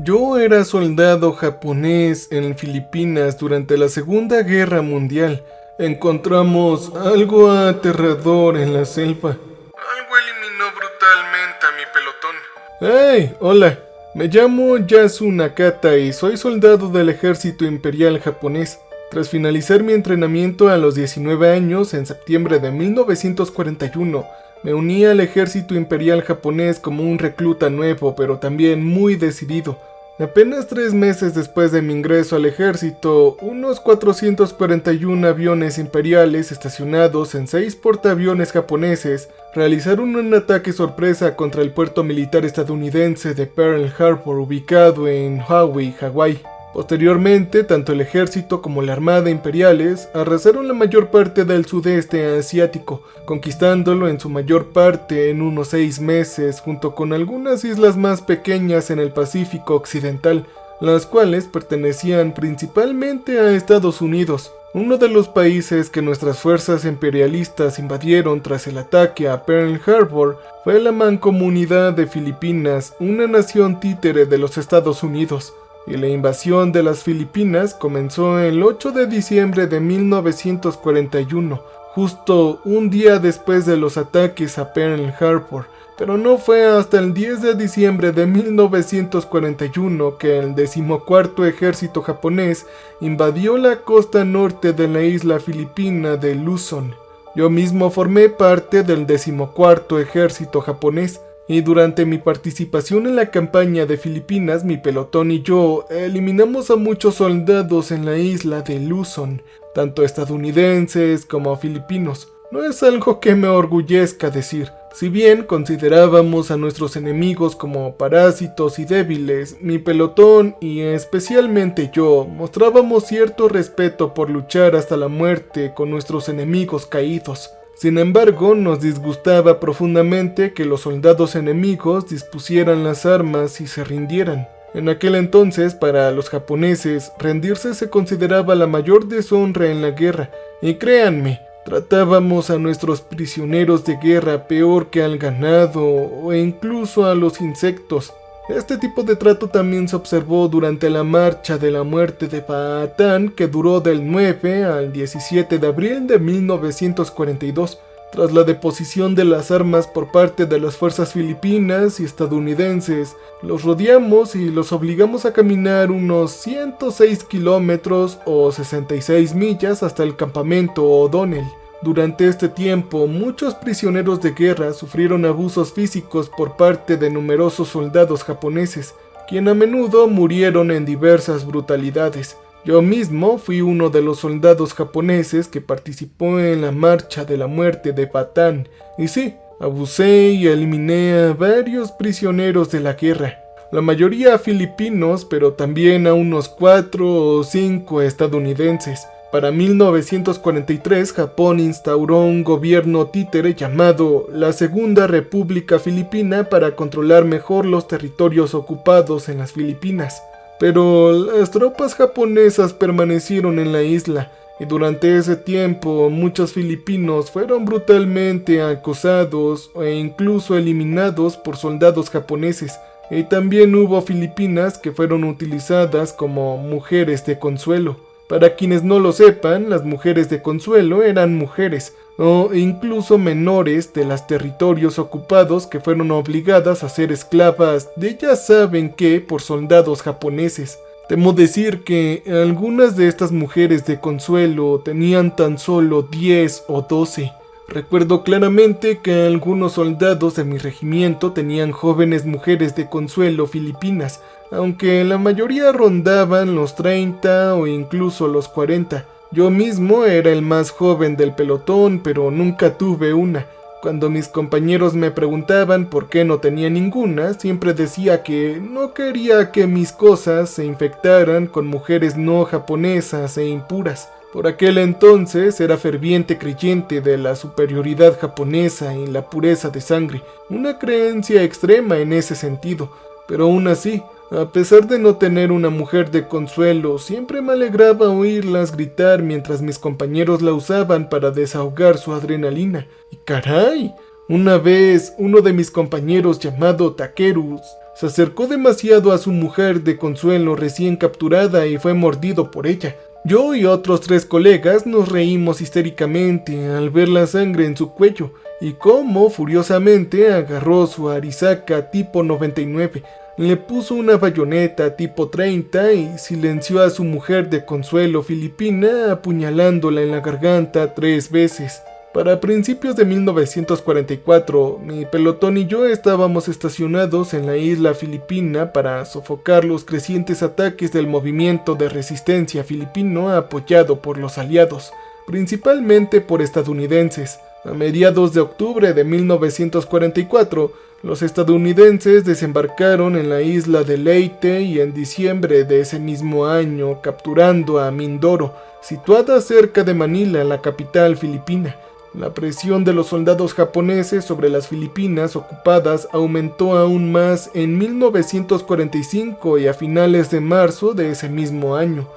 Yo era soldado japonés en Filipinas durante la Segunda Guerra Mundial. Encontramos algo aterrador en la selva. Algo eliminó brutalmente a mi pelotón. ¡Hey! Hola. Me llamo Yasu Nakata y soy soldado del ejército imperial japonés. Tras finalizar mi entrenamiento a los 19 años, en septiembre de 1941, me uní al ejército imperial japonés como un recluta nuevo, pero también muy decidido. Apenas 3 meses después de mi ingreso al ejército, unos 441 aviones imperiales estacionados en 6 portaaviones japoneses realizaron un ataque sorpresa contra el puerto militar estadounidense de Pearl Harbor ubicado en Maui, Hawái. Posteriormente, tanto el ejército como la armada imperiales arrasaron la mayor parte del sudeste asiático, conquistándolo en su mayor parte en unos 6 meses, junto con algunas islas más pequeñas en el Pacífico Occidental, las cuales pertenecían principalmente a Estados Unidos. Uno de los países que nuestras fuerzas imperialistas invadieron tras el ataque a Pearl Harbor fue la Mancomunidad de Filipinas, una nación títere de los Estados Unidos. Y la invasión de las Filipinas comenzó el 8 de diciembre de 1941, justo un día después de los ataques a Pearl Harbor, pero no fue hasta el 10 de diciembre de 1941 que el 14º ejército japonés invadió la costa norte de la isla filipina de Luzon. Yo mismo formé parte del 14º ejército japonés, y durante mi participación en la campaña de Filipinas, mi pelotón y yo eliminamos a muchos soldados en la isla de Luzon, tanto estadounidenses como filipinos. No es algo que me orgullezca decir. Si bien considerábamos a nuestros enemigos como parásitos y débiles, mi pelotón y especialmente yo mostrábamos cierto respeto por luchar hasta la muerte con nuestros enemigos caídos. Sin embargo, nos disgustaba profundamente que los soldados enemigos dispusieran las armas y se rindieran. En aquel entonces, para los japoneses, rendirse se consideraba la mayor deshonra en la guerra, y créanme, tratábamos a nuestros prisioneros de guerra peor que al ganado o incluso a los insectos. Este tipo de trato también se observó durante la Marcha de la Muerte de Bataan, que duró del 9 al 17 de abril de 1942. Tras la deposición de las armas por parte de las fuerzas filipinas y estadounidenses, los rodeamos y los obligamos a caminar unos 106 kilómetros o 66 millas hasta el campamento O'Donnell. Durante este tiempo, muchos prisioneros de guerra sufrieron abusos físicos por parte de numerosos soldados japoneses, quienes a menudo murieron en diversas brutalidades. Yo mismo fui uno de los soldados japoneses que participó en la Marcha de la Muerte de Bataan, y sí, abusé y eliminé a varios prisioneros de la guerra. La mayoría filipinos, pero también a unos 4 o 5 estadounidenses. Para 1943, Japón instauró un gobierno títere llamado la Segunda República Filipina para controlar mejor los territorios ocupados en las Filipinas. Pero las tropas japonesas permanecieron en la isla, y durante ese tiempo muchos filipinos fueron brutalmente acosados e incluso eliminados por soldados japoneses. Y también hubo filipinas que fueron utilizadas como mujeres de consuelo. Para quienes no lo sepan, las mujeres de consuelo eran mujeres, o incluso menores de los territorios ocupados que fueron obligadas a ser esclavas de ya saben qué por soldados japoneses. Temo decir que algunas de estas mujeres de consuelo tenían tan solo 10 o 12. Recuerdo claramente que algunos soldados de mi regimiento tenían jóvenes mujeres de consuelo filipinas, aunque la mayoría rondaban los 30 o incluso los 40. Yo mismo era el más joven del pelotón, pero nunca tuve una. Cuando mis compañeros me preguntaban por qué no tenía ninguna, siempre decía que no quería que mis cosas se infectaran con mujeres no japonesas e impuras. Por aquel entonces era ferviente creyente de la superioridad japonesa y la pureza de sangre, una creencia extrema en ese sentido, pero aún así, a pesar de no tener una mujer de consuelo, siempre me alegraba oírlas gritar mientras mis compañeros la usaban para desahogar su adrenalina. Y caray, una vez uno de mis compañeros llamado Takeru Se acercó demasiado a su mujer de consuelo recién capturada y fue mordido por ella. Yo y otros 3 colegas nos reímos histéricamente al ver la sangre en su cuello y cómo furiosamente agarró su Arisaka tipo 99, le puso una bayoneta tipo 30 y silenció a su mujer de consuelo filipina apuñalándola en la garganta 3 veces. Para principios de 1944, mi pelotón y yo estábamos estacionados en la isla filipina para sofocar los crecientes ataques del movimiento de resistencia filipino apoyado por los aliados, principalmente por estadounidenses. A mediados de octubre de 1944, los estadounidenses desembarcaron en la isla de Leyte y en diciembre de ese mismo año capturando a Mindoro, situada cerca de Manila, la capital filipina. La presión de los soldados japoneses sobre las Filipinas ocupadas aumentó aún más en 1945 y a finales de marzo de ese mismo año.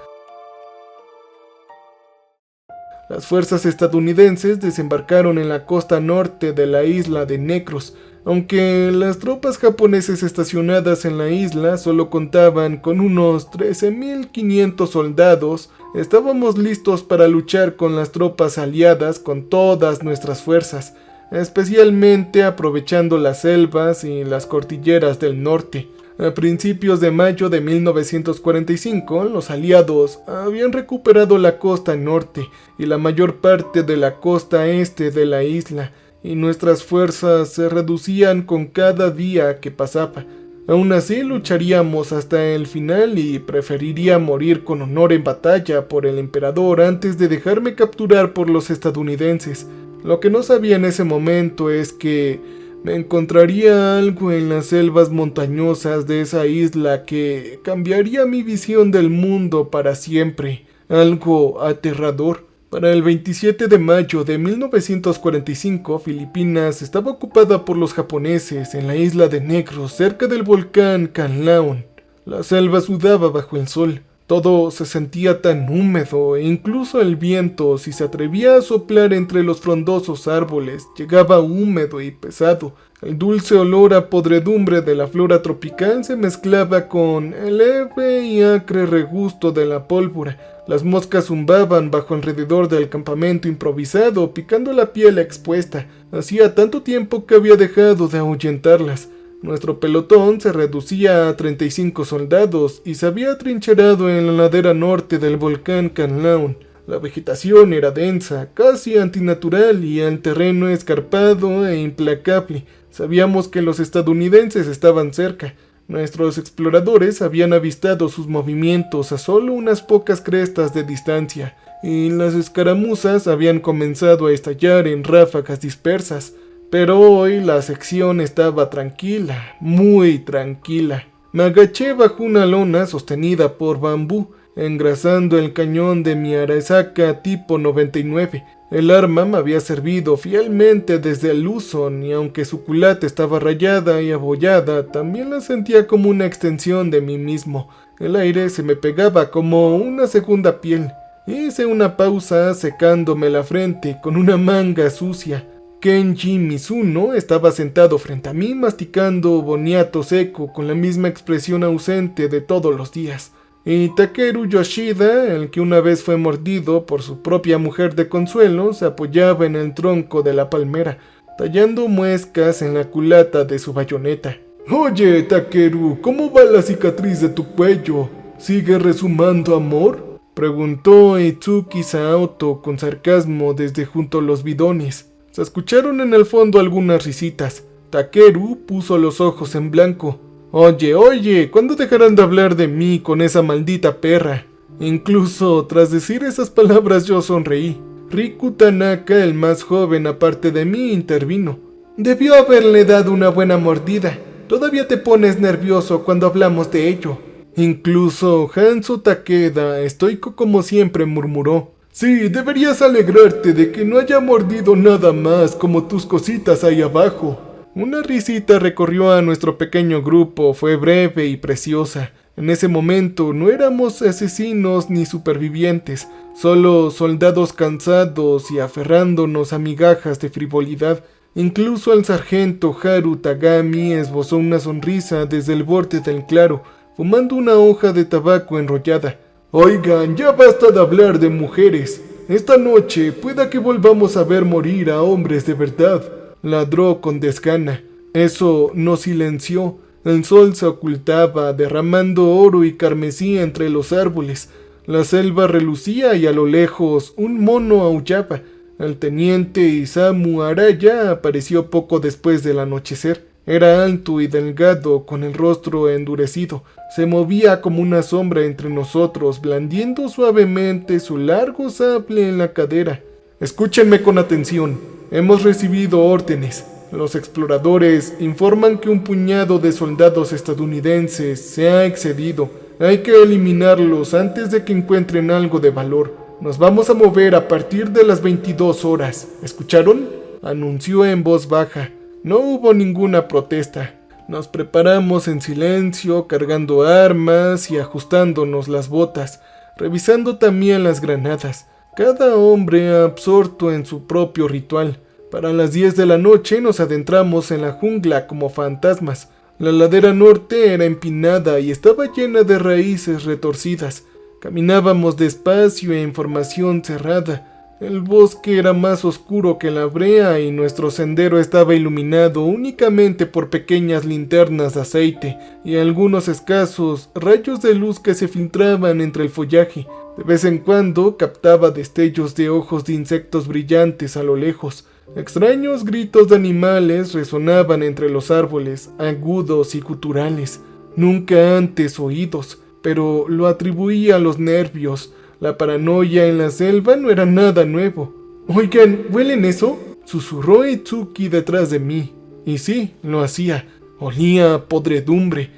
Las fuerzas estadounidenses desembarcaron en la costa norte de la isla de Negros, aunque las tropas japonesas estacionadas en la isla solo contaban con unos 13.500 soldados. Estábamos listos para luchar con las tropas aliadas con todas nuestras fuerzas, especialmente aprovechando las selvas y las cordilleras del norte. A principios de mayo de 1945, los aliados habían recuperado la costa norte y la mayor parte de la costa este de la isla, y nuestras fuerzas se reducían con cada día que pasaba. Aún así lucharíamos hasta el final y preferiría morir con honor en batalla por el emperador antes de dejarme capturar por los estadounidenses. Lo que no sabía en ese momento es que me encontraría algo en las selvas montañosas de esa isla que cambiaría mi visión del mundo para siempre, algo aterrador. Para el 27 de mayo de 1945, Filipinas estaba ocupada por los japoneses en la isla de Negros, cerca del volcán Canlaon. La selva sudaba bajo el sol. Todo se sentía tan húmedo e incluso el viento, si se atrevía a soplar entre los frondosos árboles, llegaba húmedo y pesado. El dulce olor a podredumbre de la flora tropical se mezclaba con el leve y acre regusto de la pólvora. Las moscas zumbaban bajo alrededor del campamento improvisado, picando la piel expuesta. Hacía tanto tiempo que había dejado de ahuyentarlas. Nuestro pelotón se reducía a 35 soldados y se había atrincherado en la ladera norte del volcán Canlaon. La vegetación era densa, casi antinatural y el terreno escarpado e implacable. Sabíamos que los estadounidenses estaban cerca. Nuestros exploradores habían avistado sus movimientos a solo unas pocas crestas de distancia, y las escaramuzas habían comenzado a estallar en ráfagas dispersas. Pero hoy la sección estaba tranquila, muy tranquila. Me agaché bajo una lona sostenida por bambú, engrasando el cañón de mi Arisaka tipo 99. El arma me había servido fielmente desde el Luzon y aunque su culata estaba rayada y abollada, también la sentía como una extensión de mí mismo. El aire se me pegaba como una segunda piel. Hice una pausa secándome la frente con una manga sucia. Kenji Mizuno estaba sentado frente a mí masticando boniato seco con la misma expresión ausente de todos los días. Y Takeru Yoshida, el que una vez fue mordido por su propia mujer de consuelo, se apoyaba en el tronco de la palmera, tallando muescas en la culata de su bayoneta. «Oye, Takeru, ¿cómo va la cicatriz de tu cuello? ¿Sigue resumando amor?», preguntó Itsuki Saoto con sarcasmo desde junto a los bidones. Se escucharon en el fondo algunas risitas. Takeru puso los ojos en blanco. Oye, ¿cuándo dejarán de hablar de mí con esa maldita perra? Incluso tras decir esas palabras yo sonreí. Riku Tanaka, el más joven aparte de mí, intervino. Debió haberle dado una buena mordida. Todavía te pones nervioso cuando hablamos de ello. Incluso Hanzo Takeda, estoico como siempre, murmuró. Sí, deberías alegrarte de que no haya mordido nada más como tus cositas ahí abajo. Una risita recorrió a nuestro pequeño grupo, fue breve y preciosa. En ese momento no éramos asesinos ni supervivientes, solo soldados cansados y aferrándonos a migajas de frivolidad. Incluso el sargento Haru Tagami esbozó una sonrisa desde el borde del claro, fumando una hoja de tabaco enrollada. Oigan, ya basta de hablar de mujeres. Esta noche pueda que volvamos a ver morir a hombres de verdad, ladró con desgana. Eso nos silenció. El sol se ocultaba, derramando oro y carmesí entre los árboles. La selva relucía y a lo lejos un mono aullaba. El teniente Isamu Araya apareció poco después del anochecer. Era alto y delgado, con el rostro endurecido. Se movía como una sombra entre nosotros, blandiendo suavemente su largo sable en la cadera. Escúchenme con atención. Hemos recibido órdenes. Los exploradores informan que un puñado de soldados estadounidenses se ha excedido. Hay que eliminarlos antes de que encuentren algo de valor. Nos vamos a mover a partir de las 22 horas. ¿Escucharon?, anunció en voz baja. No hubo ninguna protesta. Nos preparamos en silencio, cargando armas y ajustándonos las botas, revisando también las granadas. Cada hombre absorto en su propio ritual. Para las 10 de la noche nos adentramos en la jungla como fantasmas. La ladera norte era empinada y estaba llena de raíces retorcidas. Caminábamos despacio en formación cerrada. El bosque era más oscuro que la brea y nuestro sendero estaba iluminado únicamente por pequeñas linternas de aceite y algunos escasos rayos de luz que se filtraban entre el follaje. De vez en cuando captaba destellos de ojos de insectos brillantes a lo lejos. Extraños gritos de animales resonaban entre los árboles, agudos y guturales, nunca antes oídos, pero lo atribuía a los nervios. La paranoia en la selva no era nada nuevo. «Oigan, ¿huelen eso?», susurró Itsuki detrás de mí. Y sí, lo hacía. Olía a podredumbre.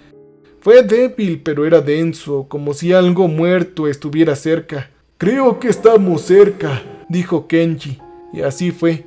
Fue débil, pero era denso, como si algo muerto estuviera cerca. «Creo que estamos cerca», dijo Kenji, y así fue.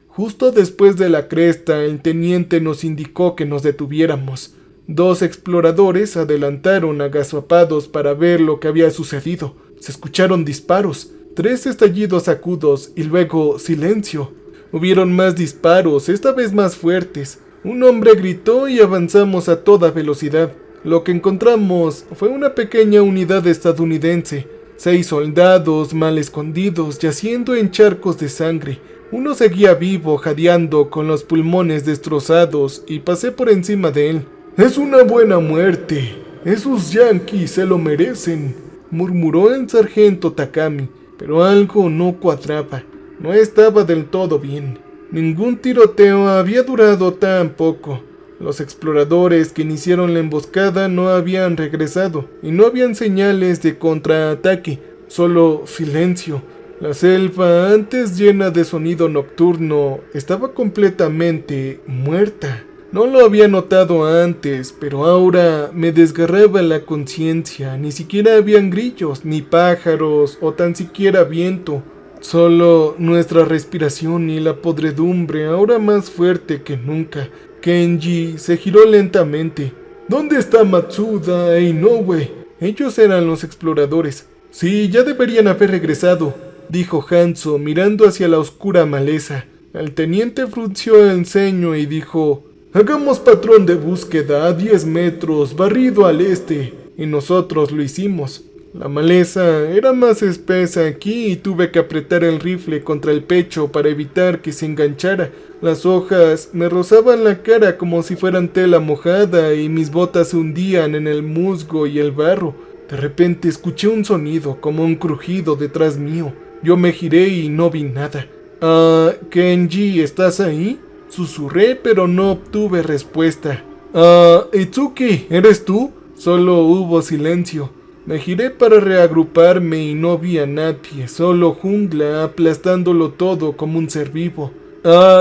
Justo después de la cresta, el teniente nos indicó que nos detuviéramos. 2 exploradores adelantaron agazapados para ver lo que había sucedido. Se escucharon disparos, 3 estallidos agudos y luego silencio. Hubieron más disparos, esta vez más fuertes. Un hombre gritó y avanzamos a toda velocidad. Lo que encontramos fue una pequeña unidad estadounidense. 6 soldados mal escondidos yaciendo en charcos de sangre. Uno seguía vivo, jadeando con los pulmones destrozados, y pasé por encima de él. «Es una buena muerte. Esos yanquis se lo merecen», murmuró el sargento Takami, pero algo no cuadraba. No estaba del todo bien. Ningún tiroteo había durado tan poco. Los exploradores que iniciaron la emboscada no habían regresado, y no habían señales de contraataque, solo silencio. La selva, antes llena de sonido nocturno, estaba completamente muerta. No lo había notado antes, pero ahora me desgarraba la conciencia. Ni siquiera habían grillos, ni pájaros, o tan siquiera viento. Solo nuestra respiración y la podredumbre, ahora más fuerte que nunca. Kenji se giró lentamente. «¿Dónde está Matsuda e Inoue?». Ellos eran los exploradores. «Sí, ya deberían haber regresado», dijo Hanzo mirando hacia la oscura maleza. El teniente frunció el ceño y dijo: «Hagamos patrón de búsqueda a 10 metros, barrido al este», y nosotros lo hicimos. La maleza era más espesa aquí y tuve que apretar el rifle contra el pecho para evitar que se enganchara. Las hojas me rozaban la cara como si fueran tela mojada y mis botas se hundían en el musgo y el barro. De repente escuché un sonido, como un crujido detrás mío. Yo me giré y no vi nada. «Kenji, ¿estás ahí?», susurré, pero no obtuve respuesta. «Itsuki, ¿eres tú?». Solo hubo silencio. Me giré para reagruparme y no vi a nadie, solo jungla aplastándolo todo como un ser vivo.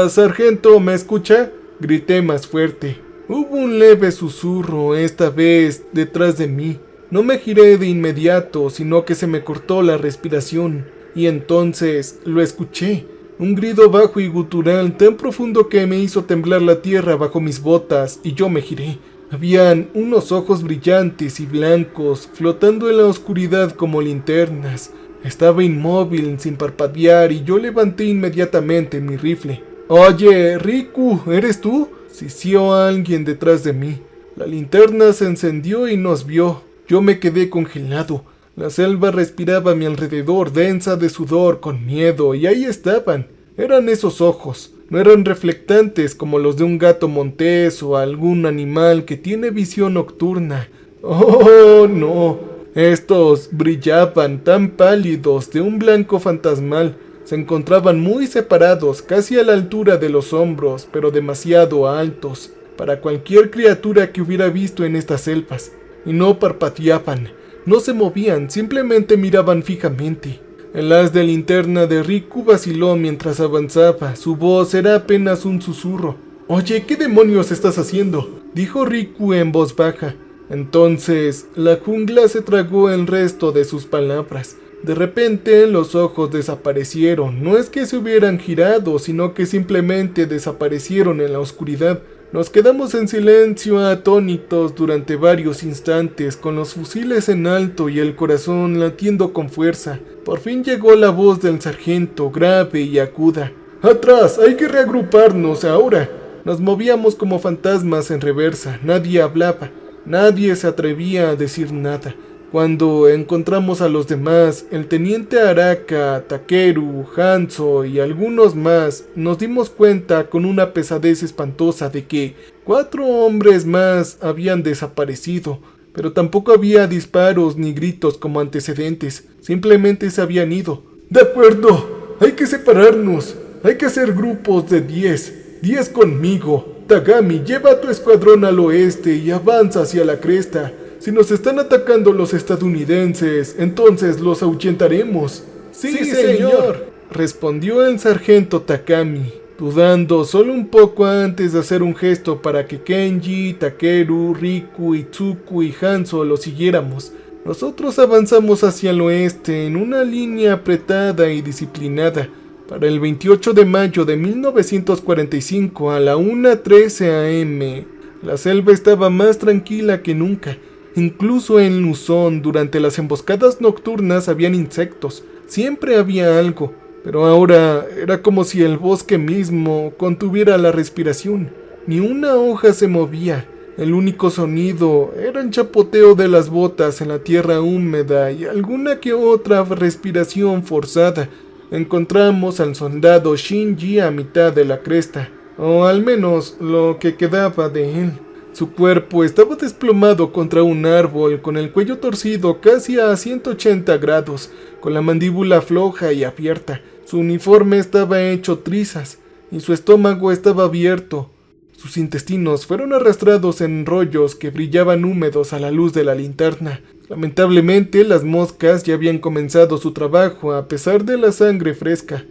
«Sargento, ¿me escucha?», grité más fuerte. Hubo un leve susurro, esta vez detrás de mí. No me giré de inmediato, sino que se me cortó la respiración. Y entonces lo escuché, un grito bajo y gutural tan profundo que me hizo temblar la tierra bajo mis botas, y yo me giré. Habían unos ojos brillantes y blancos flotando en la oscuridad como linternas. Estaba inmóvil, sin parpadear, y yo levanté inmediatamente mi rifle. «Oye, Riku, ¿eres tú?», sisió alguien detrás de mí. La linterna se encendió y nos vio. Yo me quedé congelado. La selva respiraba a mi alrededor, densa de sudor, con miedo, y ahí estaban. Eran esos ojos. No eran reflectantes como los de un gato montés o algún animal que tiene visión nocturna. ¡Oh, no! Estos brillaban tan pálidos, de un blanco fantasmal. Se encontraban muy separados, casi a la altura de los hombros, pero demasiado altos para cualquier criatura que hubiera visto en estas selvas. Y no parpadeaban, no se movían, simplemente miraban fijamente. El haz de linterna de Riku vaciló mientras avanzaba. Su voz era apenas un susurro. «Oye, ¿qué demonios estás haciendo?», dijo Riku en voz baja. Entonces, la jungla se tragó el resto de sus palabras. De repente, los ojos desaparecieron. No es que se hubieran girado, sino que simplemente desaparecieron en la oscuridad. Nos quedamos en silencio, atónitos durante varios instantes, con los fusiles en alto y el corazón latiendo con fuerza. Por fin llegó la voz del sargento, grave y aguda. «¡Atrás! ¡Hay que reagruparnos ahora!». Nos movíamos como fantasmas en reversa. Nadie hablaba. Nadie se atrevía a decir nada. Cuando encontramos a los demás, el teniente Araka, Takeru, Hanzo y algunos más, nos dimos cuenta con una pesadez espantosa de que 4 hombres más habían desaparecido, pero tampoco había disparos ni gritos como antecedentes, simplemente se habían ido. «De acuerdo, hay que separarnos, hay que hacer grupos de 10 conmigo. Tagami, lleva a tu escuadrón al oeste y avanza hacia la cresta. Si nos están atacando los estadounidenses, entonces los ahuyentaremos». «Sí, señor», respondió el sargento Takami, dudando solo un poco antes de hacer un gesto para que Kenji, Takeru, Riku, Itsuku y Hanzo lo siguiéramos. Nosotros avanzamos hacia el oeste en una línea apretada y disciplinada. Para el 28 de mayo de 1945 a la 1:13 am, la selva estaba más tranquila que nunca. Incluso en Luzón, durante las emboscadas nocturnas habían insectos. Siempre había algo, pero ahora era como si el bosque mismo contuviera la respiración. Ni una hoja se movía. El único sonido era el chapoteo de las botas en la tierra húmeda y alguna que otra respiración forzada. Encontramos al soldado Shinji a mitad de la cresta, o al menos lo que quedaba de él. Su cuerpo estaba desplomado contra un árbol, con el cuello torcido casi a 180 grados, con la mandíbula floja y abierta. Su uniforme estaba hecho trizas, y su estómago estaba abierto. Sus intestinos fueron arrastrados en rollos que brillaban húmedos a la luz de la linterna. Lamentablemente, las moscas ya habían comenzado su trabajo a pesar de la sangre fresca.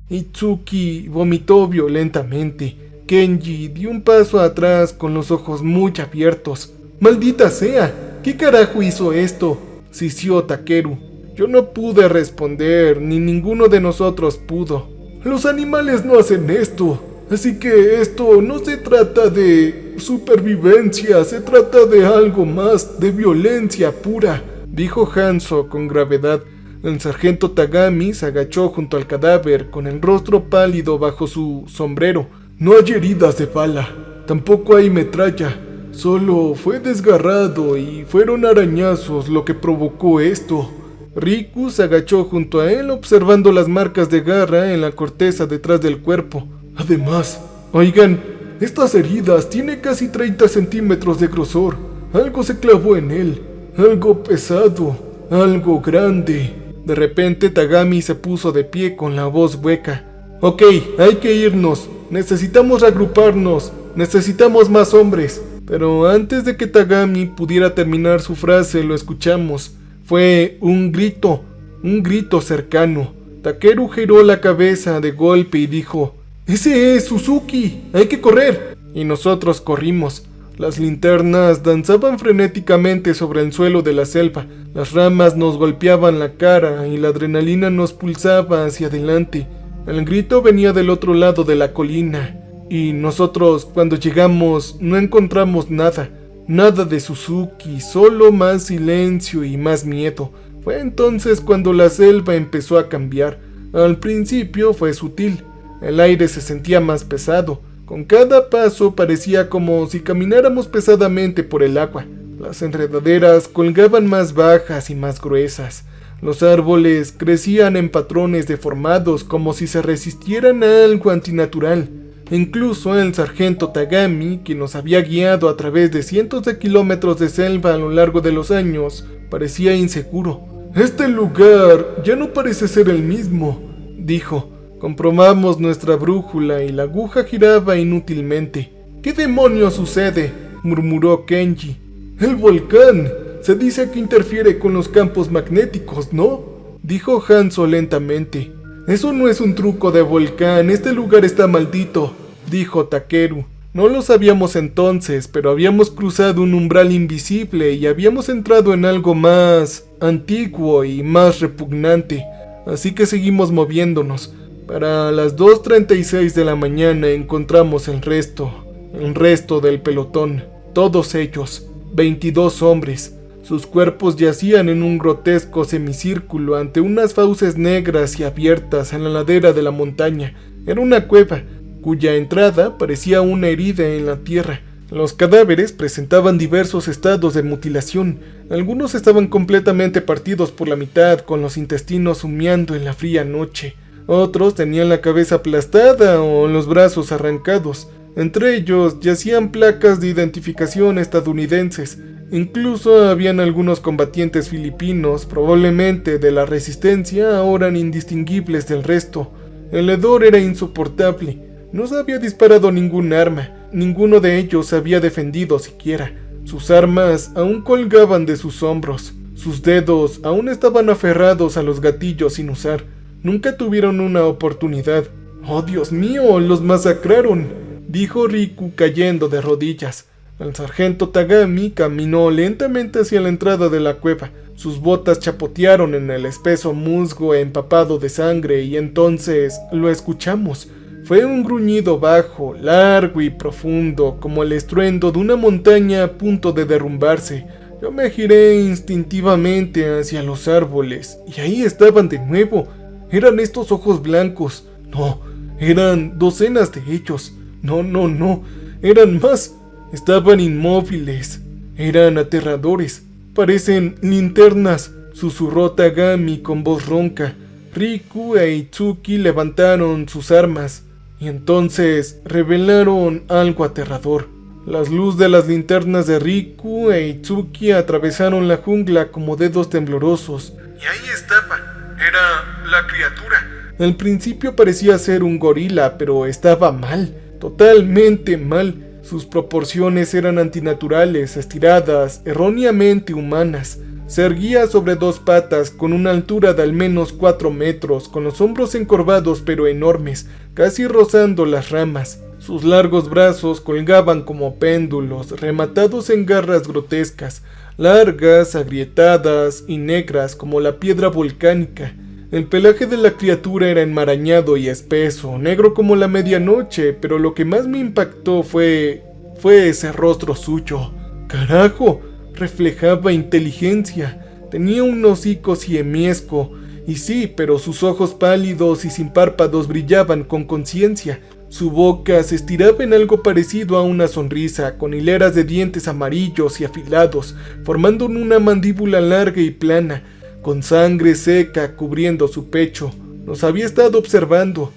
Itsuki vomitó violentamente. Kenji dio un paso atrás con los ojos muy abiertos. «¡Maldita sea! ¿Qué carajo hizo esto?», sisió Takeru. Yo no pude responder, ni ninguno de nosotros pudo. «Los animales no hacen esto, así que esto no se trata de supervivencia, se trata de algo más, de violencia pura», dijo Hanzo con gravedad. El sargento Tagami se agachó junto al cadáver, con el rostro pálido bajo su sombrero. «No hay heridas de bala, tampoco hay metralla, solo fue desgarrado y fueron arañazos lo que provocó esto». Riku se agachó junto a él, observando las marcas de garra en la corteza detrás del cuerpo. «Además, oigan, estas heridas tienen casi 30 centímetros de grosor. Algo se clavó en él, algo pesado, algo grande». De repente Tagami se puso de pie con la voz hueca. «Ok, hay que irnos. Necesitamos reagruparnos. Necesitamos más hombres». Pero antes de que Tagami pudiera terminar su frase, lo escuchamos. Fue un grito cercano. Takeru giró la cabeza de golpe y dijo: «¡Ese es Suzuki! ¡Hay que correr!». Y nosotros corrimos. Las linternas danzaban frenéticamente sobre el suelo de la selva. Las ramas nos golpeaban la cara y la adrenalina nos pulsaba hacia adelante. El grito venía del otro lado de la colina. Y nosotros, cuando llegamos, no encontramos nada. Nada de Suzuki, solo más silencio y más miedo. Fue entonces cuando la selva empezó a cambiar. Al principio fue sutil. El aire se sentía más pesado. Con cada paso parecía como si camináramos pesadamente por el agua. Las enredaderas colgaban más bajas y más gruesas. Los árboles crecían en patrones deformados como si se resistieran a algo antinatural. Incluso el sargento Tagami, que nos había guiado a través de cientos de kilómetros de selva a lo largo de los años, parecía inseguro. «Este lugar ya no parece ser el mismo», dijo. Comprobamos nuestra brújula y la aguja giraba inútilmente. «¿Qué demonios sucede?», murmuró Kenji. «El volcán. Se dice que interfiere con los campos magnéticos, ¿no?», dijo Hanzo lentamente. «Eso no es un truco de volcán, este lugar está maldito», dijo Takeru. No lo sabíamos entonces, pero habíamos cruzado un umbral invisible y habíamos entrado en algo más antiguo y más repugnante. Así que seguimos moviéndonos. Para las 2:36 de la mañana encontramos el resto del pelotón. Todos ellos, 22 hombres. Sus cuerpos yacían en un grotesco semicírculo ante unas fauces negras y abiertas en la ladera de la montaña. Era una cueva, cuya entrada parecía una herida en la tierra. Los cadáveres presentaban diversos estados de mutilación. Algunos estaban completamente partidos por la mitad, con los intestinos humeando en la fría noche. Otros tenían la cabeza aplastada o los brazos arrancados. Entre ellos yacían placas de identificación estadounidenses. Incluso habían algunos combatientes filipinos, probablemente de la resistencia, ahora indistinguibles del resto. El hedor era insoportable. No se había disparado ningún arma. Ninguno de ellos se había defendido siquiera. Sus armas aún colgaban de sus hombros. Sus dedos aún estaban aferrados a los gatillos sin usar. Nunca tuvieron una oportunidad. «¡Oh, Dios mío! ¡Los masacraron!», dijo Riku cayendo de rodillas. El sargento Tagami caminó lentamente hacia la entrada de la cueva. Sus botas chapotearon en el espeso musgo empapado de sangre y entonces lo escuchamos. Fue un gruñido bajo, largo y profundo, como el estruendo de una montaña a punto de derrumbarse. Yo me giré instintivamente hacia los árboles, y ahí estaban de nuevo. Eran estos ojos blancos. No, eran docenas de ellos. No, eran más. Estaban inmóviles. Eran aterradores. «Parecen linternas», susurró Tagami con voz ronca. Riku e Itsuki levantaron sus armas. Y entonces revelaron algo aterrador. Las luces de las linternas de Riku e Itsuki atravesaron la jungla como dedos temblorosos. Y ahí estaba. Era la criatura. Al principio parecía ser un gorila, pero estaba mal. Totalmente mal. Sus proporciones eran antinaturales, estiradas, erróneamente humanas. Se erguía sobre dos patas, con una altura de al menos 4 metros, con los hombros encorvados pero enormes, casi rozando las ramas. Sus largos brazos colgaban como péndulos, rematados en garras grotescas, largas, agrietadas y negras como la piedra volcánica. El pelaje de la criatura era enmarañado y espeso, negro como la medianoche, pero lo que más me impactó fue ese rostro suyo. ¡Carajo! Reflejaba inteligencia. Tenía un hocico simiesco, y sí, pero sus ojos pálidos y sin párpados brillaban con conciencia. Su boca se estiraba en algo parecido a una sonrisa, con hileras de dientes amarillos y afilados, formando una mandíbula larga y plana, con sangre seca cubriendo su pecho. Nos había estado observando.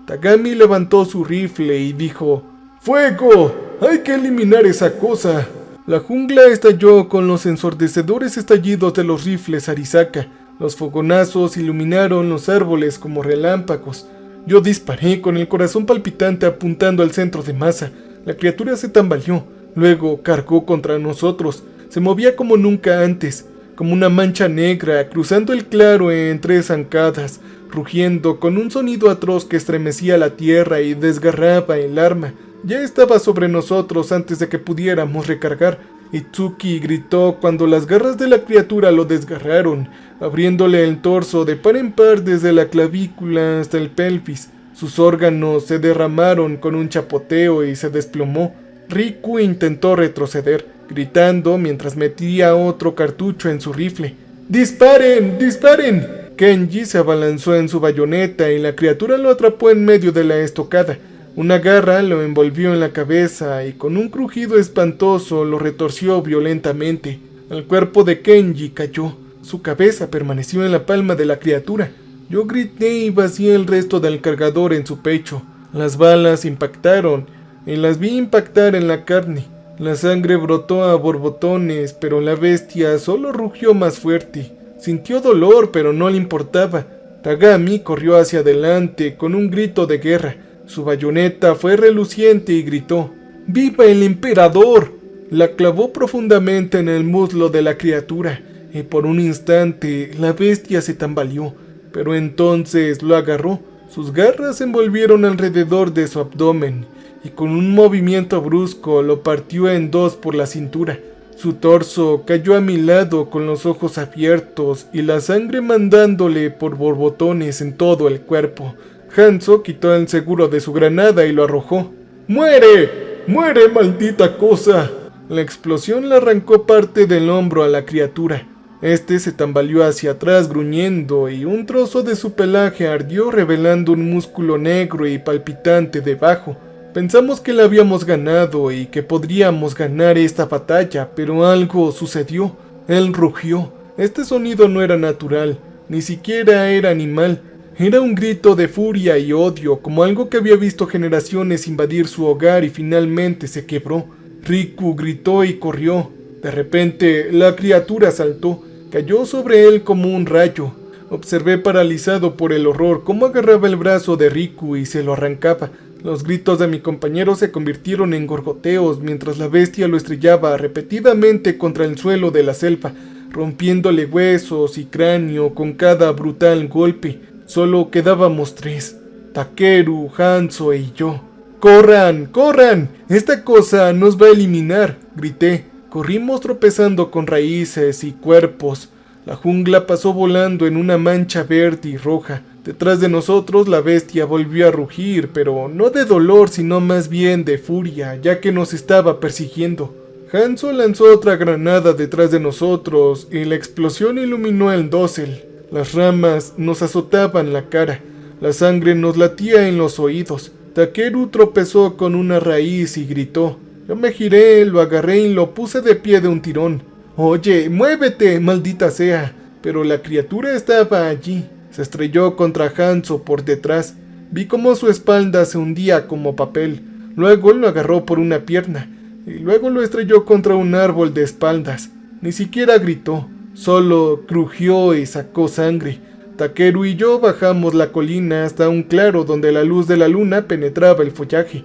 Tagami levantó su rifle y dijo: «¡Fuego! ¡Hay que eliminar esa cosa!». La jungla estalló con los ensordecedores estallidos de los rifles Arisaka. Los fogonazos iluminaron los árboles como relámpagos. Yo disparé con el corazón palpitante apuntando al centro de masa. La criatura se tambaleó, luego cargó contra nosotros. Se movía como nunca antes, como una mancha negra cruzando el claro en 3 zancadas, rugiendo con un sonido atroz que estremecía la tierra y desgarraba el arma. Ya estaba sobre nosotros antes de que pudiéramos recargar. Itsuki gritó cuando las garras de la criatura lo desgarraron, abriéndole el torso de par en par desde la clavícula hasta el pelvis. Sus órganos se derramaron con un chapoteo y se desplomó. Riku intentó retroceder, gritando mientras metía otro cartucho en su rifle. ¡Disparen! ¡Disparen! Kenji se abalanzó en su bayoneta y la criatura lo atrapó en medio de la estocada. Una garra lo envolvió en la cabeza y con un crujido espantoso lo retorció violentamente. El cuerpo de Kenji cayó. Su cabeza permaneció en la palma de la criatura. Yo grité y vacié el resto del cargador en su pecho. Las balas impactaron y las vi impactar en la carne. La sangre brotó a borbotones, pero la bestia solo rugió más fuerte. Sintió dolor, pero no le importaba. Tagami corrió hacia adelante con un grito de guerra. Su bayoneta fue reluciente y gritó: ¡Viva el emperador! La clavó profundamente en el muslo de la criatura, y por un instante la bestia se tambaleó, pero entonces lo agarró. Sus garras se envolvieron alrededor de su abdomen, y con un movimiento brusco lo partió en dos por la cintura. Su torso cayó a mi lado con los ojos abiertos y la sangre mandándole por borbotones en todo el cuerpo. Hanzo quitó el seguro de su granada y lo arrojó. ¡Muere! ¡Muere, maldita cosa! La explosión le arrancó parte del hombro a la criatura. Este se tambaleó hacia atrás gruñendo y un trozo de su pelaje ardió revelando un músculo negro y palpitante debajo. Pensamos que la habíamos ganado y que podríamos ganar esta batalla, pero algo sucedió. Él rugió. Este sonido no era natural, ni siquiera era animal. Era un grito de furia y odio, como algo que había visto generaciones invadir su hogar y finalmente se quebró. Riku gritó y corrió. De repente, la criatura saltó, cayó sobre él como un rayo. Observé paralizado por el horror cómo agarraba el brazo de Riku y se lo arrancaba. Los gritos de mi compañero se convirtieron en gorgoteos mientras la bestia lo estrellaba repetidamente contra el suelo de la selva, rompiéndole huesos y cráneo con cada brutal golpe. Solo quedábamos tres: Takeru, Hanzo y yo. ¡Corran! ¡Corran! ¡Esta cosa nos va a eliminar!, grité. Corrimos tropezando con raíces y cuerpos. La jungla pasó volando en una mancha verde y roja. Detrás de nosotros la bestia volvió a rugir, pero no de dolor, sino más bien de furia, ya que nos estaba persiguiendo. Hanzo lanzó otra granada detrás de nosotros y la explosión iluminó el dosel. Las ramas nos azotaban la cara. La sangre nos latía en los oídos. Takeru tropezó con una raíz y gritó. Yo me giré, lo agarré y lo puse de pie de un tirón. «Oye, muévete, maldita sea». Pero la criatura estaba allí. Se estrelló contra Hanzo por detrás. Vi cómo su espalda se hundía como papel. Luego lo agarró por una pierna. Y luego lo estrelló contra un árbol de espaldas. Ni siquiera gritó. Solo crujió y sacó sangre. Takeru y yo bajamos la colina hasta un claro donde la luz de la luna penetraba el follaje.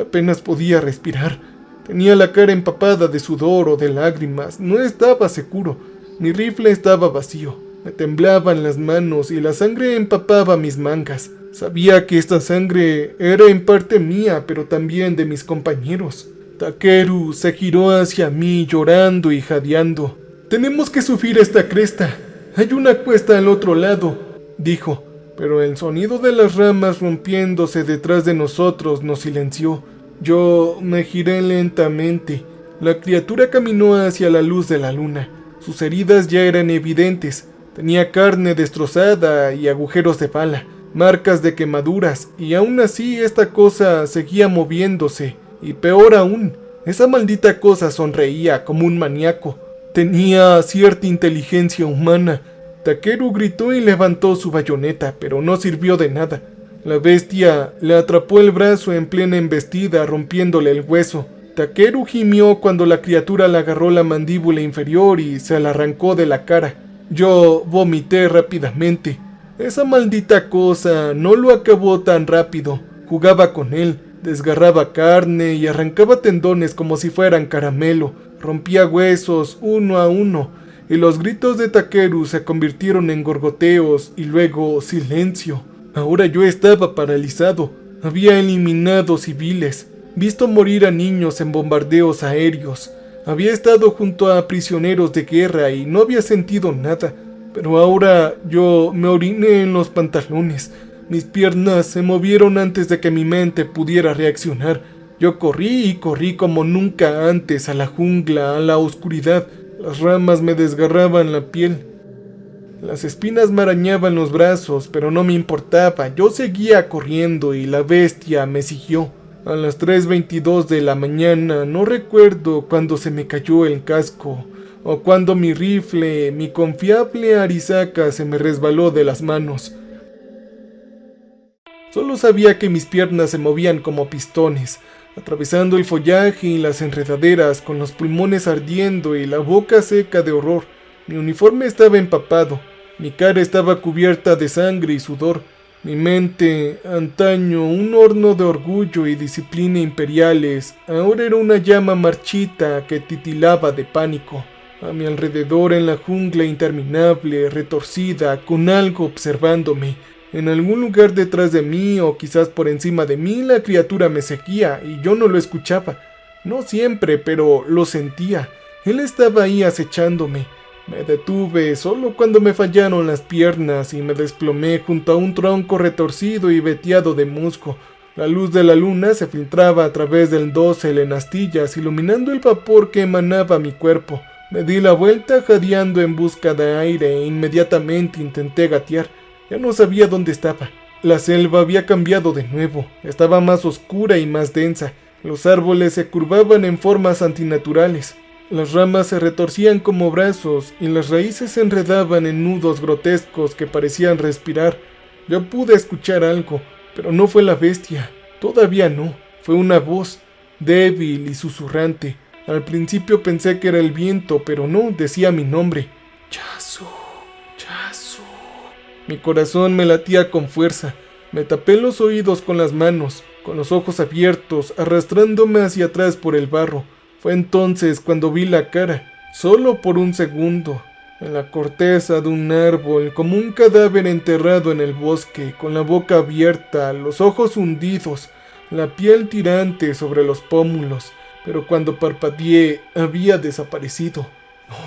Apenas podía respirar. Tenía la cara empapada de sudor o de lágrimas. No estaba seguro. Mi rifle estaba vacío. Me temblaban las manos y la sangre empapaba mis mangas. Sabía que esta sangre era en parte mía, pero también de mis compañeros. Takeru se giró hacia mí llorando y jadeando. «Tenemos que subir esta cresta. Hay una cuesta al otro lado», dijo. Pero el sonido de las ramas rompiéndose detrás de nosotros nos silenció. Yo me giré lentamente. La criatura caminó hacia la luz de la luna. Sus heridas ya eran evidentes. Tenía carne destrozada y agujeros de bala, marcas de quemaduras, y aún así esta cosa seguía moviéndose. Y peor aún, esa maldita cosa sonreía como un maníaco. Tenía cierta inteligencia humana. Takeru gritó y levantó su bayoneta, pero no sirvió de nada. La bestia le atrapó el brazo en plena embestida, rompiéndole el hueso. Takeru gimió cuando la criatura le agarró la mandíbula inferior y se la arrancó de la cara. Yo vomité rápidamente. Esa maldita cosa no lo acabó tan rápido. Jugaba con él, desgarraba carne y arrancaba tendones como si fueran caramelo. Rompía huesos uno a uno, y los gritos de Takeru se convirtieron en gorgoteos y luego silencio. Ahora yo estaba paralizado. Había eliminado civiles, visto morir a niños en bombardeos aéreos. Había estado junto a prisioneros de guerra y no había sentido nada. Pero ahora yo me oriné en los pantalones. Mis piernas se movieron antes de que mi mente pudiera reaccionar. Yo corrí y corrí como nunca antes a la jungla, a la oscuridad. Las ramas me desgarraban la piel. Las espinas me arañaban los brazos, pero no me importaba. Yo seguía corriendo y la bestia me siguió. A las 3:22 de la mañana, no recuerdo cuándo se me cayó el casco, o cuando mi rifle, mi confiable Arisaka, se me resbaló de las manos. Solo sabía que mis piernas se movían como pistones, atravesando el follaje y las enredaderas, con los pulmones ardiendo y la boca seca de horror. Mi uniforme estaba empapado, mi cara estaba cubierta de sangre y sudor. Mi mente, antaño un horno de orgullo y disciplina imperiales, ahora era una llama marchita que titilaba de pánico. A mi alrededor, en la jungla interminable, retorcida, con algo observándome. En algún lugar detrás de mí o quizás por encima de mí, la criatura me seguía y yo no lo escuchaba. No siempre, pero lo sentía. Él estaba ahí acechándome. Me detuve solo cuando me fallaron las piernas y me desplomé junto a un tronco retorcido y veteado de musgo. La luz de la luna se filtraba a través del dosel en astillas, iluminando el vapor que emanaba mi cuerpo. Me di la vuelta jadeando en busca de aire e inmediatamente intenté gatear. Ya no sabía dónde estaba. La selva había cambiado de nuevo. Estaba más oscura y más densa. Los árboles se curvaban en formas antinaturales. Las ramas se retorcían como brazos y las raíces se enredaban en nudos grotescos que parecían respirar. Yo pude escuchar algo, pero no fue la bestia. Todavía no. Fue una voz, débil y susurrante. Al principio pensé que era el viento, pero no, decía mi nombre. Yasu, Yasu. Mi corazón me latía con fuerza. Me tapé los oídos con las manos, con los ojos abiertos, arrastrándome hacia atrás por el barro. Fue entonces cuando vi la cara, solo por un segundo, en la corteza de un árbol, como un cadáver enterrado en el bosque, con la boca abierta, los ojos hundidos, la piel tirante sobre los pómulos. Pero cuando parpadeé, había desaparecido.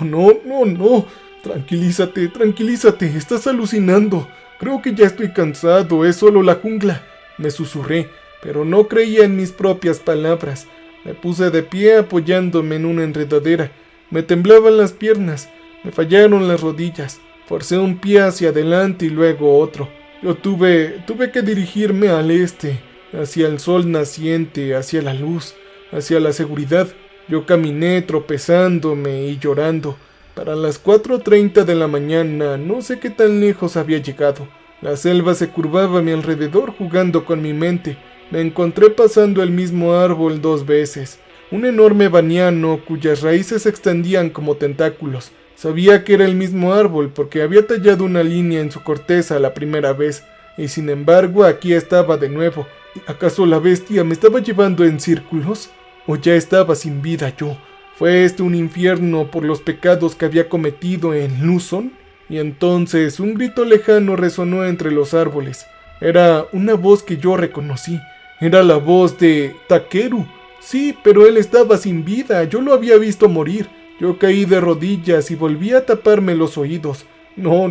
No. Tranquilízate, estás alucinando. Creo que ya estoy cansado, es solo la jungla. Me susurré, pero no creía en mis propias palabras. Me puse de pie apoyándome en una enredadera. Me temblaban las piernas, me fallaron las rodillas. Forcé un pie hacia adelante y luego otro. Yo tuve que dirigirme al este, hacia el sol naciente, hacia la luz, hacia la seguridad. Yo caminé tropezándome y llorando. Para las 4:30 de la mañana, no sé qué tan lejos había llegado. La selva se curvaba a mi alrededor jugando con mi mente. Me encontré pasando el mismo árbol 2 veces. Un enorme baniano cuyas raíces se extendían como tentáculos. Sabía que era el mismo árbol porque había tallado una línea en su corteza la primera vez. Y sin embargo, aquí estaba de nuevo. ¿Acaso la bestia me estaba llevando en círculos? ¿O ya estaba sin vida yo? ¿Fue este un infierno por los pecados que había cometido en Luzon? Y entonces un grito lejano resonó entre los árboles. Era una voz que yo reconocí. Era la voz de Takeru. Sí, pero él estaba sin vida. Yo lo había visto morir. Yo caí de rodillas y volví a taparme los oídos. No.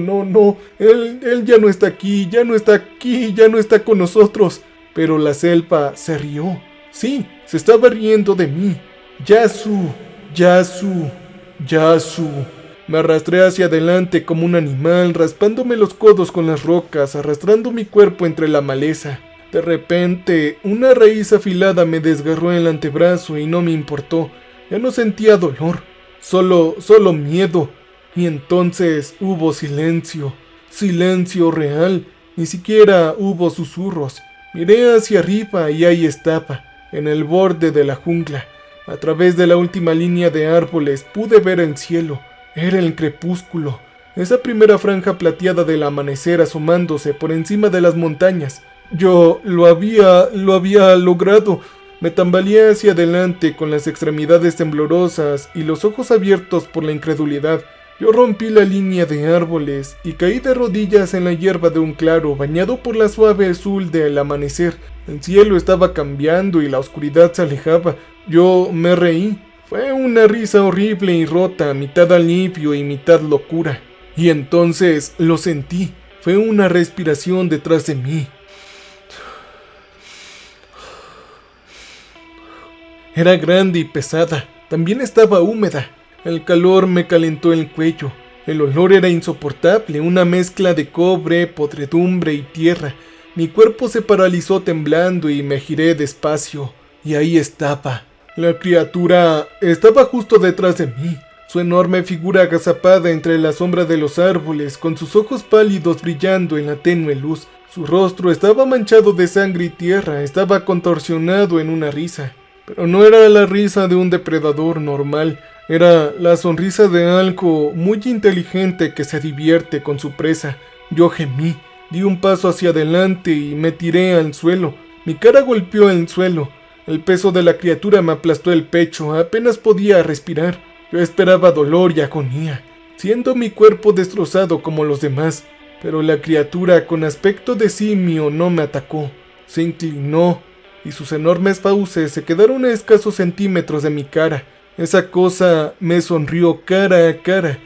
Él ya no está aquí, ya no está con nosotros. Pero la selva se rió. Sí, se estaba riendo de mí. Yasu. Me arrastré hacia adelante como un animal, raspándome los codos con las rocas, arrastrando mi cuerpo entre la maleza. De repente, una raíz afilada me desgarró el antebrazo y no me importó. Ya no sentía dolor, solo miedo. Y entonces hubo silencio real. Ni siquiera hubo susurros. Miré hacia arriba y ahí estaba, en el borde de la jungla. A través de la última línea de árboles pude ver el cielo. Era el crepúsculo, esa primera franja plateada del amanecer asomándose por encima de las montañas. Yo lo había logrado. Me tambaleé hacia adelante con las extremidades temblorosas y los ojos abiertos por la incredulidad. Yo rompí la línea de árboles y caí de rodillas en la hierba de un claro, bañado por la suave azul del amanecer. El cielo estaba cambiando y la oscuridad se alejaba. Yo me reí. Fue una risa horrible y rota, mitad alivio y mitad locura. Y entonces lo sentí. Fue una respiración detrás de mí. Era grande y pesada, también estaba húmeda. El calor me calentó el cuello. El olor era insoportable, una mezcla de cobre, podredumbre y tierra. Mi cuerpo se paralizó temblando y me giré despacio. Y ahí estaba. La criatura estaba justo detrás de mí. Su enorme figura agazapada entre la sombra de los árboles, con sus ojos pálidos brillando en la tenue luz. Su rostro estaba manchado de sangre y tierra, estaba contorsionado en una risa. Pero no era la risa de un depredador normal, era la sonrisa de algo muy inteligente que se divierte con su presa. Yo gemí, di un paso hacia adelante y me tiré al suelo. Mi cara golpeó el suelo. El peso de la criatura me aplastó el pecho, apenas podía respirar. Yo esperaba dolor y agonía, siendo mi cuerpo destrozado como los demás. Pero la criatura con aspecto de simio no me atacó. Se inclinó y sus enormes fauces se quedaron a escasos centímetros de mi cara. Esa cosa me sonrió cara a cara.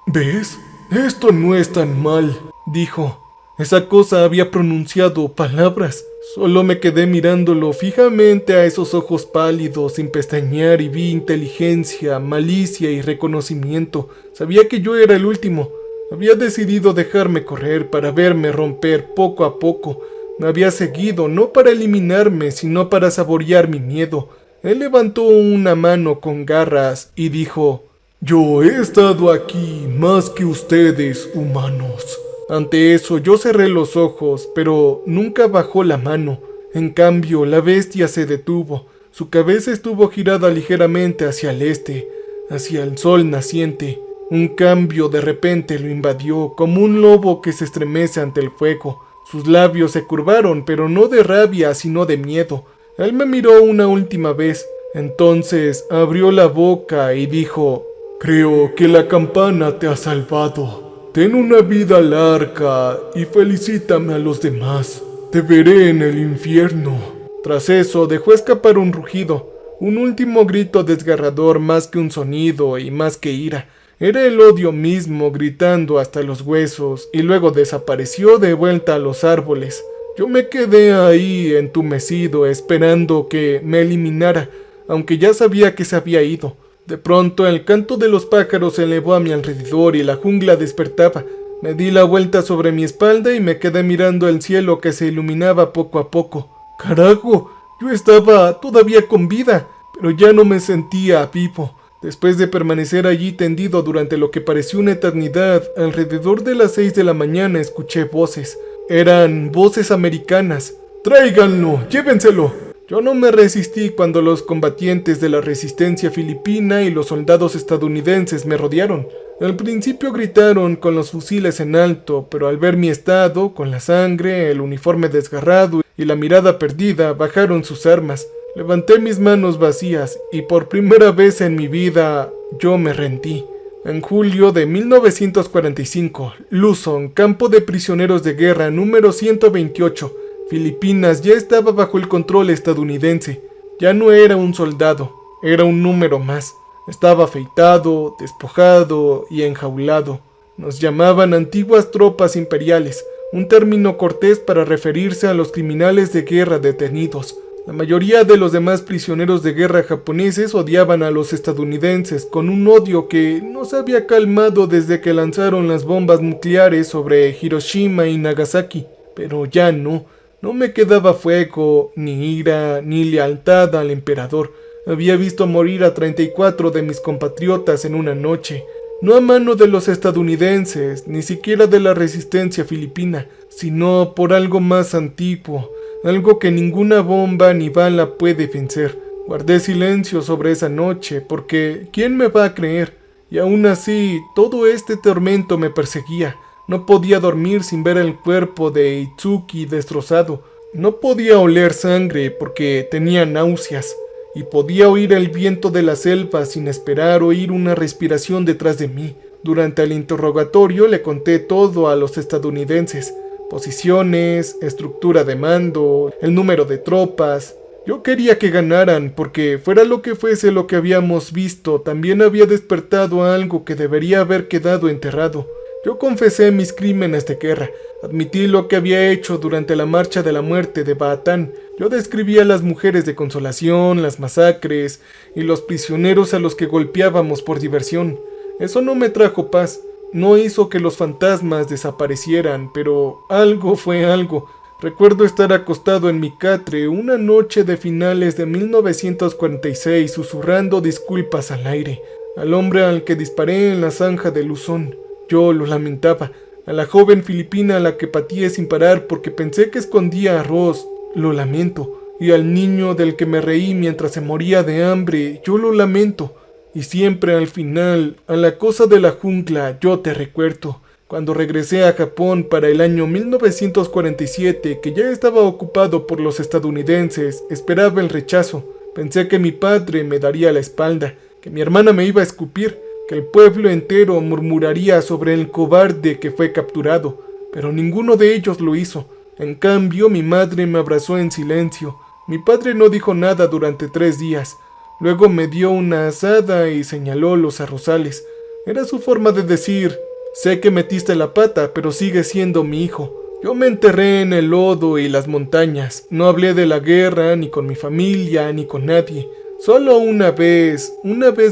¿Ves? Esto no es tan mal, dijo. Esa cosa había pronunciado palabras. Solo me quedé mirándolo fijamente a esos ojos pálidos sin pestañear y vi inteligencia, malicia y reconocimiento. Sabía que yo era el último. Había decidido dejarme correr para verme romper poco a poco. Me había seguido no para eliminarme, sino para saborear mi miedo. Él levantó una mano con garras y dijo: «Yo he estado aquí más que ustedes, humanos». Ante eso yo cerré los ojos, pero nunca bajó la mano. En cambio, la bestia se detuvo. Su cabeza estuvo girada ligeramente hacia el este, hacia el sol naciente. Un cambio de repente lo invadió, como un lobo que se estremece ante el fuego. Sus labios se curvaron, pero no de rabia, sino de miedo. Él me miró una última vez. Entonces abrió la boca y dijo: «Creo que la campana te ha salvado. Ten una vida larga y felicítame a los demás. Te veré en el infierno». Tras eso dejó escapar un rugido, un último grito desgarrador más que un sonido y más que ira. Era el odio mismo gritando hasta los huesos y luego desapareció de vuelta a los árboles. Yo me quedé ahí entumecido esperando que me eliminara, aunque ya sabía que se había ido. De pronto el canto de los pájaros se elevó a mi alrededor y la jungla despertaba. Me di la vuelta sobre mi espalda y me quedé mirando el cielo que se iluminaba poco a poco. ¡Carajo! Yo estaba todavía con vida, pero ya no me sentía vivo. Después de permanecer allí tendido durante lo que pareció una eternidad, alrededor de las 6 de la mañana escuché voces. Eran voces americanas. «¡Tráiganlo! ¡Llévenselo!». Yo no me resistí cuando los combatientes de la resistencia filipina y los soldados estadounidenses me rodearon. Al principio gritaron con los fusiles en alto, pero al ver mi estado, con la sangre, el uniforme desgarrado y la mirada perdida, bajaron sus armas. Levanté mis manos vacías y por primera vez en mi vida yo me rendí. En julio de 1945, Luzon, campo de prisioneros de guerra número 128, Filipinas, ya estaba bajo el control estadounidense. Ya no era un soldado, era un número más. Estaba afeitado, despojado y enjaulado. Nos llamaban antiguas tropas imperiales, un término cortés para referirse a los criminales de guerra detenidos. La mayoría de los demás prisioneros de guerra japoneses odiaban a los estadounidenses con un odio que no se había calmado desde que lanzaron las bombas nucleares sobre Hiroshima y Nagasaki. Pero ya no me quedaba fuego, ni ira, ni lealtad al emperador. Había visto morir a 34 de mis compatriotas en una noche, no a mano de los estadounidenses, ni siquiera de la resistencia filipina, sino por algo más antiguo, algo que ninguna bomba ni bala puede vencer. Guardé silencio sobre esa noche, porque ¿quién me va a creer? Y aún así, todo este tormento me perseguía. No podía dormir sin ver el cuerpo de Itsuki destrozado. No podía oler sangre porque tenía náuseas. Y podía oír el viento de la selva sin esperar oír una respiración detrás de mí. Durante el interrogatorio le conté todo a los estadounidenses. Posiciones, estructura de mando, el número de tropas. Yo quería que ganaran porque fuera lo que fuese lo que habíamos visto, también había despertado algo que debería haber quedado enterrado. Yo confesé mis crímenes de guerra. Admití lo que había hecho durante la marcha de la muerte de Baatán. Yo describía a las mujeres de consolación, las masacres y los prisioneros a los que golpeábamos por diversión. Eso no me trajo paz. No hizo que los fantasmas desaparecieran, pero algo fue algo. Recuerdo estar acostado en mi catre una noche de finales de 1946 susurrando disculpas al aire, al hombre al que disparé en la zanja de Luzón. Yo lo lamentaba, a la joven filipina a la que pateé sin parar porque pensé que escondía arroz, lo lamento, y al niño del que me reí mientras se moría de hambre, yo lo lamento, y siempre al final, a la cosa de la jungla, yo te recuerdo. Cuando regresé a Japón para el año 1947, que ya estaba ocupado por los estadounidenses, esperaba el rechazo. Pensé que mi padre me daría la espalda, que mi hermana me iba a escupir, que el pueblo entero murmuraría sobre el cobarde que fue capturado, pero ninguno de ellos lo hizo. En cambio, mi madre me abrazó en silencio. Mi padre no dijo nada durante 3 días. Luego me dio una asada y señaló los arrozales. Era su forma de decir: sé que metiste la pata, pero sigues siendo mi hijo. Yo me enterré en el lodo y las montañas. No hablé de la guerra, ni con mi familia, ni con nadie. Solo una vez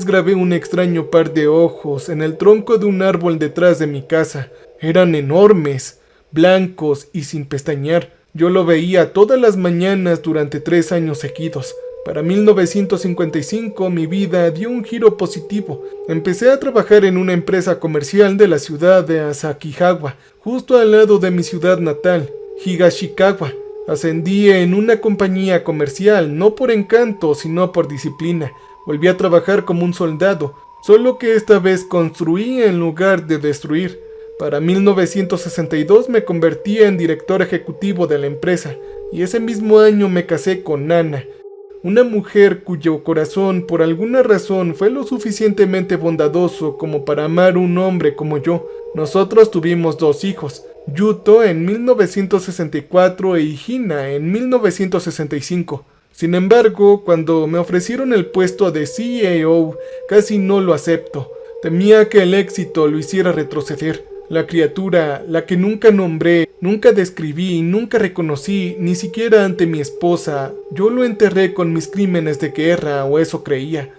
grabé un extraño par de ojos en el tronco de un árbol detrás de mi casa. Eran enormes, blancos y sin pestañear. Yo lo veía todas las mañanas durante 3 años seguidos. Para 1955 mi vida dio un giro positivo. Empecé a trabajar en una empresa comercial de la ciudad de Asakihawa, justo al lado de mi ciudad natal, Higashikawa. Ascendí en una compañía comercial, no por encanto, sino por disciplina. Volví a trabajar como un soldado, solo que esta vez construí en lugar de destruir. Para 1962 me convertí en director ejecutivo de la empresa, y ese mismo año me casé con Nana, una mujer cuyo corazón por alguna razón fue lo suficientemente bondadoso como para amar a un hombre como yo. Nosotros tuvimos 2 hijos, Yuto en 1964 y Hina en 1965. Sin embargo, cuando me ofrecieron el puesto de CEO, casi no lo acepto. Temía que el éxito lo hiciera retroceder. La criatura, la que nunca nombré, nunca describí, nunca reconocí, ni siquiera ante mi esposa, yo lo enterré con mis crímenes de guerra, o eso creía.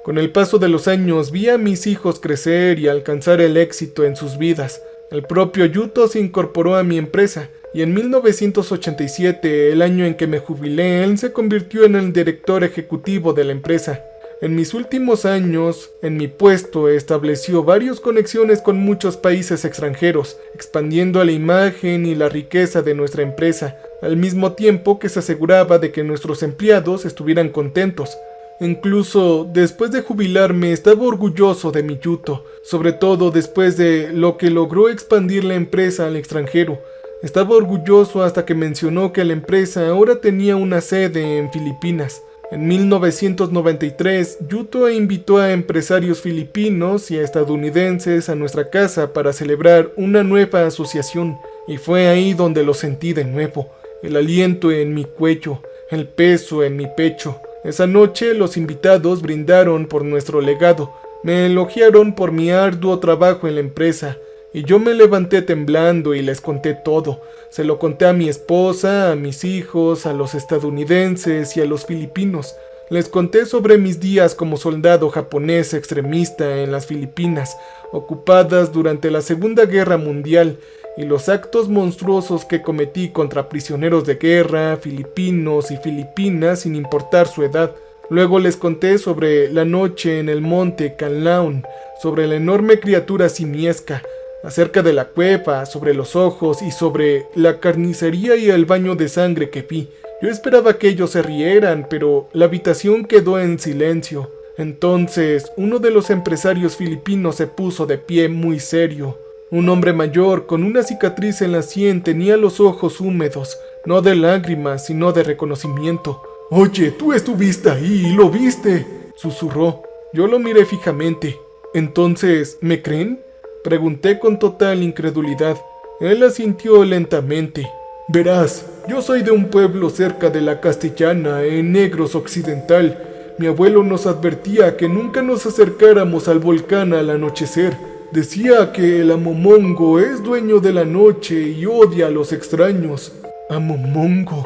Con el paso de los años vi a mis hijos crecer y alcanzar el éxito en sus vidas. El propio Yuto se incorporó a mi empresa, y en 1987, el año en que me jubilé, él se convirtió en el director ejecutivo de la empresa. En mis últimos años, en mi puesto, estableció varias conexiones con muchos países extranjeros, expandiendo la imagen y la riqueza de nuestra empresa, al mismo tiempo que se aseguraba de que nuestros empleados estuvieran contentos. Incluso después de jubilarme estaba orgulloso de mi Yuto, sobre todo después de lo que logró expandir la empresa al extranjero. Estaba orgulloso hasta que mencionó que la empresa ahora tenía una sede en Filipinas. En 1993, Yuto invitó a empresarios filipinos y a estadounidenses a nuestra casa para celebrar una nueva asociación, y fue ahí donde lo sentí de nuevo, el aliento en mi cuello, el peso en mi pecho. Esa noche los invitados brindaron por nuestro legado, me elogiaron por mi arduo trabajo en la empresa, y yo me levanté temblando y les conté todo. Se lo conté a mi esposa, a mis hijos, a los estadounidenses y a los filipinos. Les conté sobre mis días como soldado japonés extremista en las Filipinas, ocupadas durante la Segunda Guerra Mundial, y los actos monstruosos que cometí contra prisioneros de guerra, filipinos y filipinas sin importar su edad. Luego les conté sobre la noche en el monte Kanlaon, sobre la enorme criatura simiesca, acerca de la cueva, sobre los ojos y sobre la carnicería y el baño de sangre que vi. Yo esperaba que ellos se rieran, pero la habitación quedó en silencio. Entonces, uno de los empresarios filipinos se puso de pie muy serio. Un hombre mayor con una cicatriz en la sien tenía los ojos húmedos, no de lágrimas, sino de reconocimiento. «Oye, tú estuviste ahí y lo viste», susurró. Yo lo miré fijamente. «¿Entonces, me creen?», pregunté con total incredulidad. Él asintió lentamente. «Verás, yo soy de un pueblo cerca de la Castellana, en Negros Occidental. Mi abuelo nos advertía que nunca nos acercáramos al volcán al anochecer. Decía que el Amomongo es dueño de la noche y odia a los extraños. Amomongo,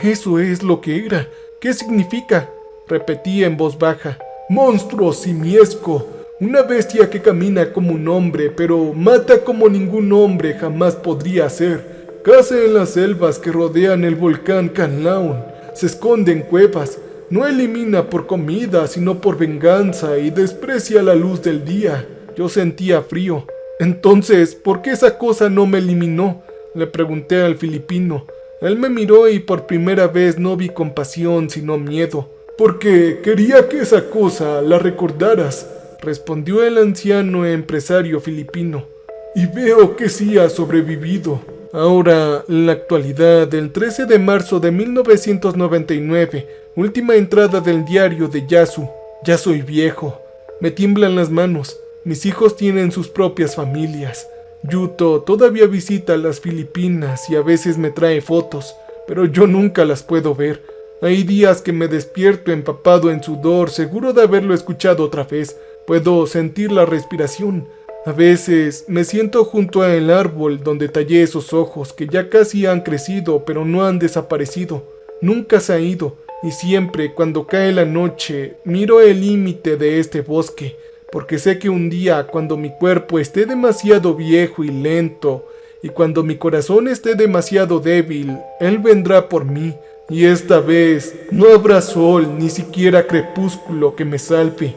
eso es lo que era. ¿Qué significa? Repetía en voz baja. Monstruo simiesco, una bestia que camina como un hombre, pero mata como ningún hombre jamás podría hacer. Caza en las selvas que rodean el volcán Canlaon. Se esconde en cuevas. No elimina por comida, sino por venganza, y desprecia la luz del día. Yo sentía frío. Entonces, ¿por qué esa cosa no me eliminó? Le pregunté al filipino. Él me miró y por primera vez no vi compasión, sino miedo. Porque quería que esa cosa la recordaras, respondió el anciano empresario filipino. Y veo que sí ha sobrevivido. Ahora, en la actualidad, el 13 de marzo de 1999, última entrada del diario de Yasu. Ya soy viejo. Me tiemblan las manos. Mis hijos tienen sus propias familias. Yuto todavía visita las Filipinas y a veces me trae fotos, pero yo nunca las puedo ver. Hay días que me despierto empapado en sudor, seguro de haberlo escuchado otra vez. Puedo sentir la respiración. A veces me siento junto al árbol donde tallé esos ojos que ya casi han crecido pero no han desaparecido. Nunca se ha ido, y siempre cuando cae la noche miro el límite de este bosque, porque sé que un día cuando mi cuerpo esté demasiado viejo y lento, y cuando mi corazón esté demasiado débil, Él vendrá por mí, y esta vez no habrá sol ni siquiera crepúsculo que me salve.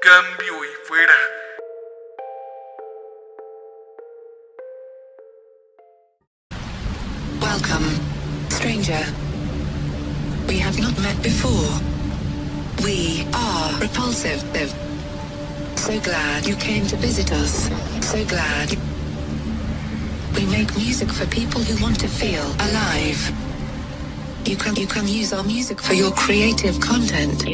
Cambio y fuera. Welcome, stranger. We have not met before. We are repulsive. So glad you came to visit us. So glad. We make music for people who want to feel alive. You can use our music for your creative content.